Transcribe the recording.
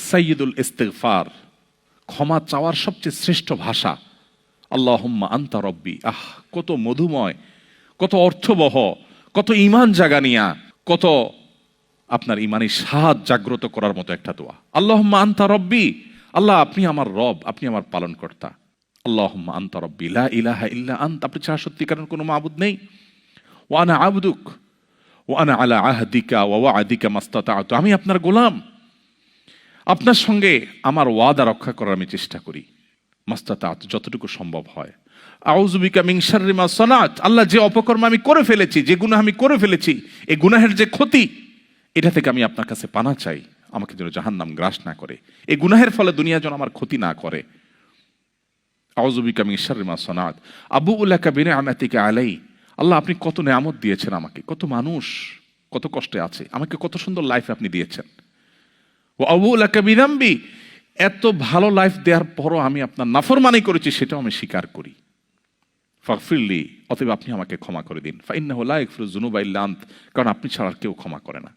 সাইয়্যিদুল ইস্তিগফার, ক্ষমা চাওয়ার সবচেয়ে শ্রেষ্ঠ ভাষা। আল্লাহুম্মা আনতা রব্বি। কত মধুময়, কত অর্থবহ, কত ঈমান জাগানিয়া, কত আপনার ঈমানি স্বাদ জাগ্রত করার মতো একটা দোয়া। আল্লাহুম্মা আনতা রব্বি, আল্লাহ আপনি আমার রব, আপনি আমার পালনকর্তা। আল্লাহুম্মা আনতা রব্বি লা ইলাহা ইল্লা আনতা, আপনি ছাড়া সত্যিকারের কোনো মাবুদ নেই। ওয়া আনা আবদুক ওয়া আনা আলা আহদিকা ওয়া ওয়া'দিকা মাস্তাতা'তু, আমি আপনার গোলাম, আপনার সঙ্গে আমার ওয়াদা রক্ষা করার আমি চেষ্টা করি, মাস্তাতা'তু, যতটুকু সম্ভব হয়। আউযু বিকা মিন শাররি মা সানাত, আল্লাহ যে অপকর্ম আমি করে ফেলেছি, যে গুনাহ আমি করে ফেলেছি, এই গুনাহের যে ক্ষতি, এটা থেকে আমি আপনার কাছে পানা চাই, আমাকে যেন জাহান্নাম গ্রাস না করে, এই গুনাহের ফলে দুনিয়া যেন আমার ক্ষতি না করে। আউযু বিকা মিন শাররি মা সানাত আবুউ লাকা বিনি'মাতিকা আলাই, আল্লাহ আপনি কত নেয়ামত দিয়েছেন আমাকে, কত মানুষ কত কষ্টে আছে, আমাকে কত সুন্দর লাইফ আপনি দিয়েছেন। ওয়া আবুউ লাকা বিযামবি, এত ভালো লাইফ দেওয়ার পরও আমি আপনার নাফরমানি করেছি, সেটাও আমি স্বীকার করি। ফাগফিরলি, অতএব আপনি আমাকে ক্ষমা করে দিন। ফাইন্নাহু লা ইয়াগফিরুয যুনুবা ইল্লা আনত, কারণ আপনি ছাড়া আর কেউ ক্ষমা করে না।